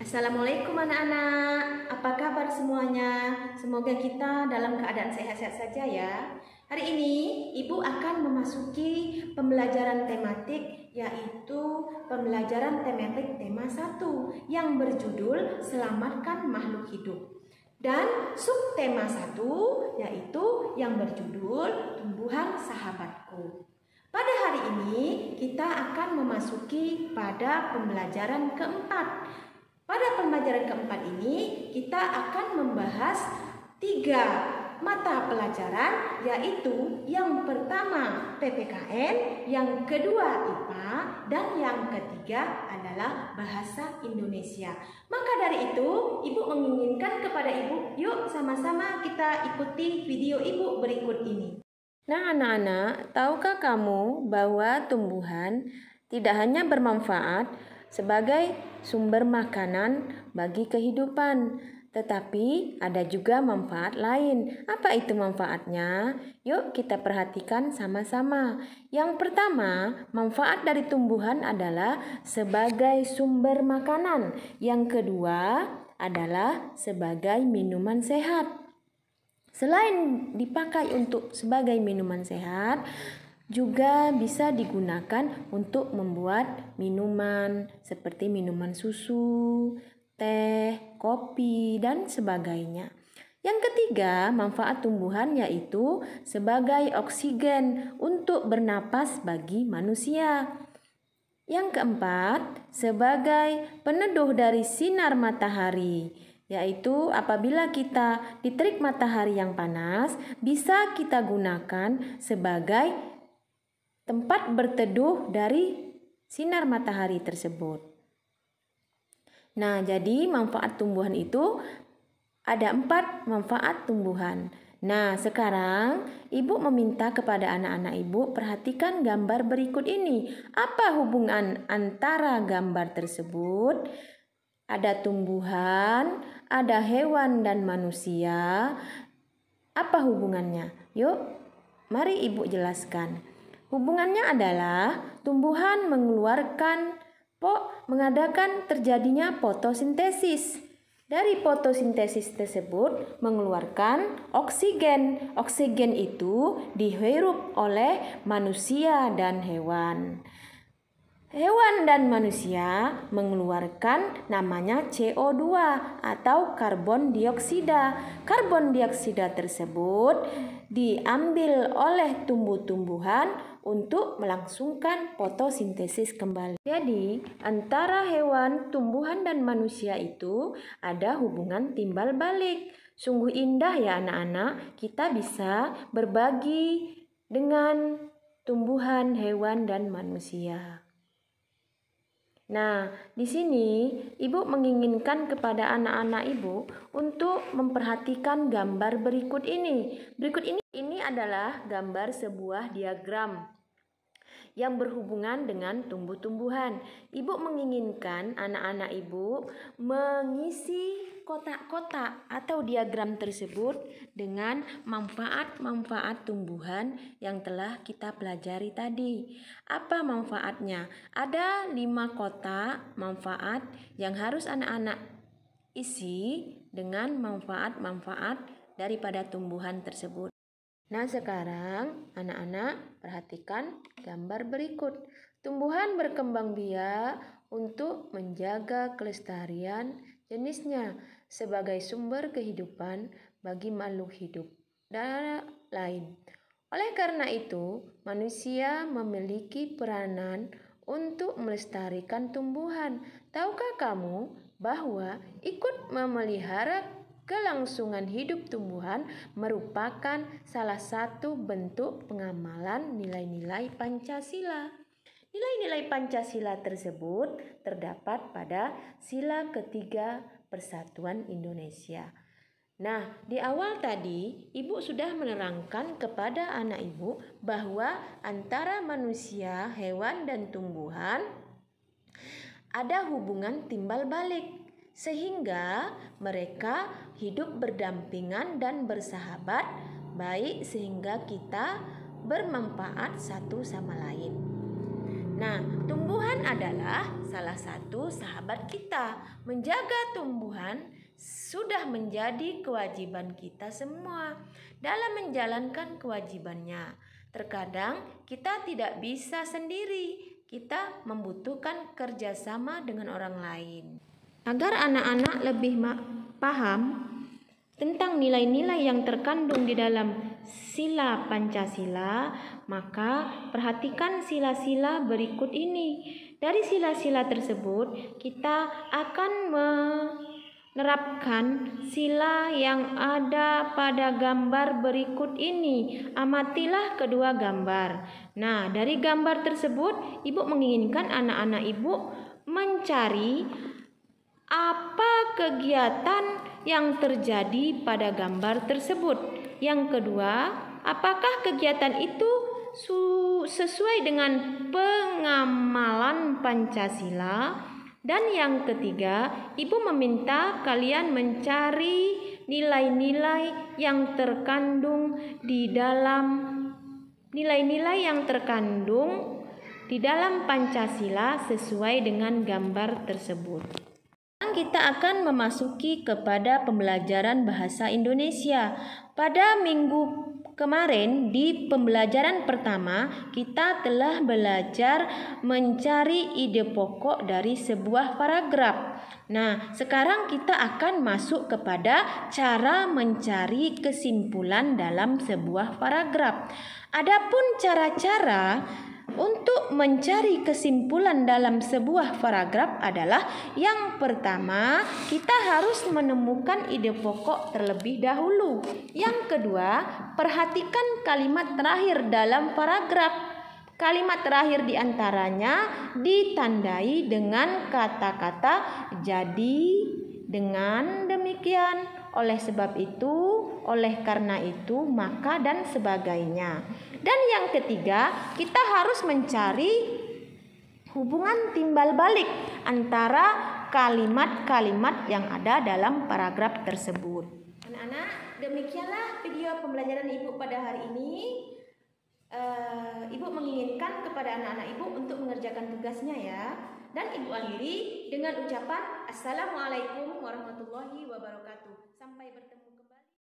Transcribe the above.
Assalamualaikum anak-anak, apa kabar semuanya? Semoga kita dalam keadaan sehat-sehat saja ya. Hari ini Ibu akan memasuki pembelajaran tematik, yaitu pembelajaran tematik tema 1 yang berjudul Selamatkan Makhluk Hidup. Dan subtema 1 yaitu yang berjudul Tumbuhan Sahabatku. Pada hari ini kita akan memasuki pada pembelajaran keempat. Pada pembelajaran keempat ini kita akan membahas 3 mata pelajaran, yaitu yang pertama PPKN, yang kedua IPA, dan yang ketiga adalah Bahasa Indonesia. Maka dari itu Ibu menginginkan kepada Ibu, yuk sama-sama kita ikuti video Ibu berikut ini. Nah, anak-anak, tahukah kamu bahwa tumbuhan tidak hanya bermanfaat sebagai sumber makanan bagi kehidupan, tetapi ada juga manfaat lain. Apa itu manfaatnya? Yuk kita perhatikan sama-sama. Yang pertama, manfaat dari tumbuhan adalah sebagai sumber makanan. Yang kedua adalah sebagai minuman sehat. Selain dipakai untuk sebagai minuman sehat, juga bisa digunakan untuk membuat minuman seperti minuman susu, teh, kopi, dan sebagainya. Yang ketiga, manfaat tumbuhan yaitu sebagai oksigen untuk bernapas bagi manusia. Yang keempat, sebagai peneduh dari sinar matahari, yaitu apabila kita diterik matahari yang panas, bisa kita gunakan sebagai tempat berteduh dari sinar matahari tersebut. Nah, jadi manfaat tumbuhan itu ada 4 manfaat tumbuhan. Nah, sekarang Ibu meminta kepada anak-anak Ibu perhatikan gambar berikut ini. Apa hubungan antara gambar tersebut? Ada tumbuhan, ada hewan dan manusia. Apa hubungannya? Yuk, mari Ibu jelaskan. Hubungannya adalah tumbuhan mengadakan terjadinya fotosintesis. Dari fotosintesis tersebut mengeluarkan oksigen. Oksigen itu dihirup oleh manusia dan hewan. Hewan dan manusia mengeluarkan namanya CO2 atau karbon dioksida. Karbon dioksida tersebut diambil oleh tumbuh-tumbuhan untuk melangsungkan fotosintesis kembali. Jadi, antara hewan, tumbuhan, dan manusia itu ada hubungan timbal balik. Sungguh indah ya anak-anak, kita bisa berbagi dengan tumbuhan, hewan, dan manusia. Nah, di sini Ibu menginginkan kepada anak-anak Ibu untuk memperhatikan gambar berikut ini. Ini adalah gambar sebuah diagram yang berhubungan dengan tumbuh-tumbuhan. Ibu menginginkan anak-anak Ibu mengisi kotak-kotak atau diagram tersebut dengan manfaat-manfaat tumbuhan yang telah kita pelajari tadi. Apa manfaatnya? Ada 5 kotak manfaat yang harus anak-anak isi dengan manfaat-manfaat daripada tumbuhan tersebut. Nah, sekarang anak-anak perhatikan gambar berikut. Tumbuhan berkembang biak untuk menjaga kelestarian jenisnya sebagai sumber kehidupan bagi makhluk hidup dan lain. Oleh karena itu, manusia memiliki peranan untuk melestarikan tumbuhan. Tahukah kamu bahwa ikut memelihara kelangsungan hidup tumbuhan merupakan salah satu bentuk pengamalan nilai-nilai Pancasila. Nilai-nilai Pancasila tersebut terdapat pada sila ketiga Persatuan Indonesia. Nah, di awal tadi Ibu sudah menerangkan kepada anak Ibu bahwa antara manusia, hewan, dan tumbuhan ada hubungan timbal balik, sehingga mereka hidup berdampingan dan bersahabat baik sehingga kita bermanfaat satu sama lain. Nah, tumbuhan adalah salah satu sahabat kita. Menjaga tumbuhan sudah menjadi kewajiban kita semua dalam menjalankan kewajibannya. Terkadang kita tidak bisa sendiri, kita membutuhkan kerjasama dengan orang lain. Agar anak-anak lebih paham tentang nilai-nilai yang terkandung di dalam sila Pancasila, maka perhatikan sila-sila berikut ini. Dari sila-sila tersebut, kita akan menerapkan sila yang ada pada gambar berikut ini. Amatilah kedua gambar. Nah, dari gambar tersebut, Ibu menginginkan anak-anak Ibu mencari apa kegiatan yang terjadi pada gambar tersebut. Yang kedua, apakah kegiatan itu sesuai dengan pengamalan Pancasila? Dan yang ketiga, Ibu meminta kalian mencari nilai-nilai yang terkandung di dalam Pancasila sesuai dengan gambar tersebut. Kita akan memasuki kepada pembelajaran bahasa Indonesia. Pada minggu kemarin di pembelajaran pertama kita telah belajar mencari ide pokok dari sebuah paragraf. Nah, sekarang kita akan masuk kepada cara mencari kesimpulan dalam sebuah paragraf. Adapun cara-cara untuk mencari kesimpulan dalam sebuah paragraf adalah yang pertama, kita harus menemukan ide pokok terlebih dahulu. Yang kedua, perhatikan kalimat terakhir dalam paragraf. Kalimat terakhir diantaranya ditandai dengan kata-kata jadi, dengan demikian, oleh sebab itu, oleh karena itu, maka, dan sebagainya. Dan yang ketiga, kita harus mencari hubungan timbal balik antara kalimat-kalimat yang ada dalam paragraf tersebut. Anak-anak, demikianlah video pembelajaran Ibu pada hari ini. Ibu menginginkan kepada anak-anak Ibu untuk mengerjakan tugasnya ya. Dan Ibu akhiri dengan ucapan Assalamualaikum warahmatullahi wabarakatuh. Sampai bertemu.